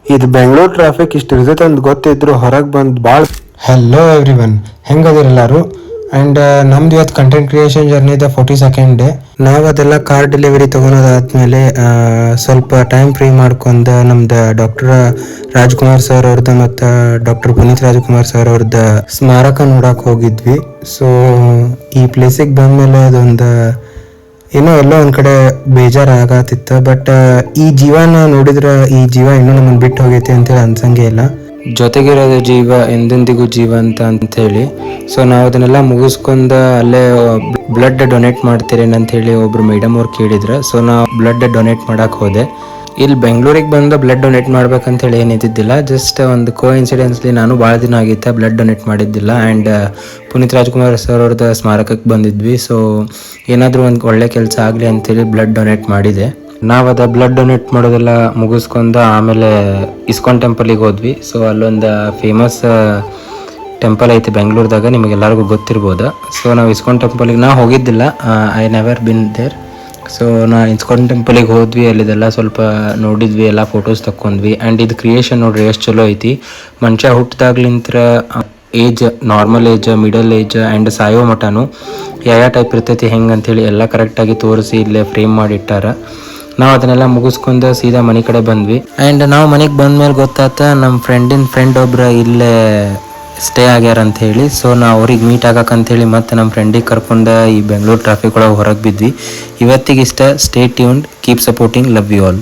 ಇದು ಬೆಂಗಳೂರು ಟ್ರಾಫಿಕ್ ಇಷ್ಟು ಇರ್ತೈತೆ ಅಂತ ಗೊತ್ತಿದ್ರು ಹೊರಗೆ ಬಂದು ಭಾಳ. ಹಲೋ ಎವ್ರಿವನ್, ಹೆಂಗದಿರ ಎಲ್ಲರೂ? ಆ್ಯಂಡ್ ನಮ್ದು ಇವತ್ತು ಕಂಟೆಂಟ್ ಕ್ರಿಯೇಷನ್ ಜರ್ನಿದ 42nd ಡೇ. ನಾವು ಅದೆಲ್ಲ ಕಾರ್ ಡೆಲಿವರಿ ತೊಗೊಳೋದಾದ್ಮೇಲೆ ಸ್ವಲ್ಪ ಟೈಮ್ ಫ್ರೀ ಮಾಡ್ಕೊಂಡು ನಮ್ದು ಡಾಕ್ಟರ್ ರಾಜ್ಕುಮಾರ್ ಸರ್ ಅವ್ರದ್ದು ಮತ್ತು ಡಾಕ್ಟರ್ ಪುನೀತ್ ರಾಜ್ಕುಮಾರ್ ಸರ್ ಅವ್ರದ್ದು ಸ್ಮಾರಕ ನೋಡಕ್ಕೆ ಹೋಗಿದ್ವಿ. ಸೊ ಈ ಪ್ಲೇಸಿಗೆ ಬಂದಮೇಲೆ ಅದೊಂದು ಏನೋ ಎಲ್ಲೋ ಒಂದು ಕಡೆ ಬೇಜಾರಾಗತ್ತಿತ್ತು. ಬಟ್ ಈ ಜೀವನ ನೋಡಿದ್ರೆ ಈ ಜೀವ ಇನ್ನೂ ನಮ್ಮನ್ನು ಬಿಟ್ಟು ಹೋಗೈತಿ ಅಂತೇಳಿ ಅನ್ಸಂಗೆ ಇಲ್ಲ. ಜೊತೆಗಿರೋದು ಜೀವ ಎಂದೆಂದಿಗೂ ಜೀವ ಅಂಥೇಳಿ. ಸೊ ನಾವು ಅದನ್ನೆಲ್ಲ ಮುಗಿಸ್ಕೊಂಡು ಅಲ್ಲೇ ಬ್ಲಡ್ ಡೊನೇಟ್ ಮಾಡ್ತೀರೇನು ಅಂಥೇಳಿ ಒಬ್ರು ಮೇಡಮ್ ಅವ್ರು ಕೇಳಿದ್ರು. ಸೊ ನಾವು ಬ್ಲಡ್ ಡೊನೇಟ್ ಮಾಡೋಕೆ ಹೋದೆ. ಇಲ್ಲಿ ಬೆಂಗಳೂರಿಗೆ ಬಂದು ಬ್ಲಡ್ ಡೊನೇಟ್ ಮಾಡ್ಬೇಕಂತೇಳಿ ಏನಿದ್ದಿದ್ದಿಲ್ಲ. ಜಸ್ಟ್ ಒಂದು ಕೋಇನ್ಸಿಡೆನ್ಸ್ಲಿ ನಾನು ಭಾಳ ದಿನ ಆಗಿತ್ತು ಬ್ಲಡ್ ಡೊನೇಟ್ ಮಾಡಿದ್ದಿಲ್ಲ. ಆ್ಯಂಡ್ ಪುನೀತ್ ರಾಜ್ಕುಮಾರ್ ಸರ್ ಅವ್ರದ್ದು ಸ್ಮಾರಕಕ್ಕೆ ಬಂದಿದ್ವಿ. ಸೊ ಏನಾದರೂ ಒಂದು ಒಳ್ಳೆ ಕೆಲಸ ಆಗಲಿ ಅಂತೇಳಿ ಬ್ಲಡ್ ಡೊನೇಟ್ ಮಾಡಿದೆ. ನಾವು ಅದು ಬ್ಲಡ್ ಡೊನೇಟ್ ಮಾಡೋದೆಲ್ಲ ಮುಗಿಸ್ಕೊಂಡು ಆಮೇಲೆ ಇಸ್ಕಾನ್ ಟೆಂಪಲಿಗೆ ಹೋದ್ವಿ. ಸೊ ಅಲ್ಲೊಂದು ಫೇಮಸ್ ಟೆಂಪಲ್ ಐತಿ ಬೆಂಗಳೂರದಾಗ, ನಿಮಗೆಲ್ಲರಿಗೂ ಗೊತ್ತಿರ್ಬೋದು. ಸೊ ನಾವು ಇಸ್ಕಾನ್ ಟೆಂಪಲಿಗೆ ನಾವು ಹೋಗಿದ್ದಿಲ್ಲ, I never been there. So ISKCON ಟೆಂಪಲಿಗೆ ಹೋದ್ವಿ, ಅಲ್ಲಿದೆಲ್ಲ ಸ್ವಲ್ಪ ನೋಡಿದ್ವಿ, ಎಲ್ಲ ಫೋಟೋಸ್ ತಕ್ಕೊಂಡ್ವಿ. ಆ್ಯಂಡ್ ಇದು ಕ್ರಿಯೇಷನ್ ನೋಡ್ರಿ ಎಷ್ಟು ಚಲೋ ಐತಿ. ಮನುಷ್ಯ ಹುಟ್ಟಿದಾಗ್ಲಿಂತ್ರ age, normal age, middle age and ಸಾಯೋ ಮಟನು ಯಾವ ಟೈಪ್ ಇರ್ತೈತಿ ಹೆಂಗೆ ಅಂಥೇಳಿ ಎಲ್ಲ ಕರೆಕ್ಟಾಗಿ ತೋರಿಸಿ ಇಲ್ಲೇ ಫ್ರೇಮ್ ಮಾಡಿಟ್ಟಾರ. ನಾವು ಅದನ್ನೆಲ್ಲ ಮುಗಿಸ್ಕೊಂಡು ಸೀದಾ ಮನೆ ಕಡೆ ಬಂದ್ವಿ. ಆ್ಯಂಡ್ ನಾವು ಮನೆಗೆ ಬಂದ್ಮೇಲೆ ಗೊತ್ತಾತ ನಮ್ಮ ಫ್ರೆಂಡ್ ಒಬ್ರು ಇಲ್ಲೇ ಸ್ಟೇ ಆಗ್ಯಾರ ಅಂತ ಹೇಳಿ. ಸೊ ನಾವು ಅವ್ರಿಗೆ ಮೀಟ್ ಆಗಕ್ಕಂಥೇಳಿ ಮತ್ತೆ ನಮ್ಮ ಫ್ರೆಂಡಿಗೆ ಕರ್ಕೊಂಡು ಈ ಬೆಂಗಳೂರು ಟ್ರಾಫಿಕ್ ಒಳಗೆ ಹೊರಗೆ ಬಿದ್ವಿ. ಇವತ್ತಿಗಿಷ್ಟ. Stay tuned, keep supporting, love you all.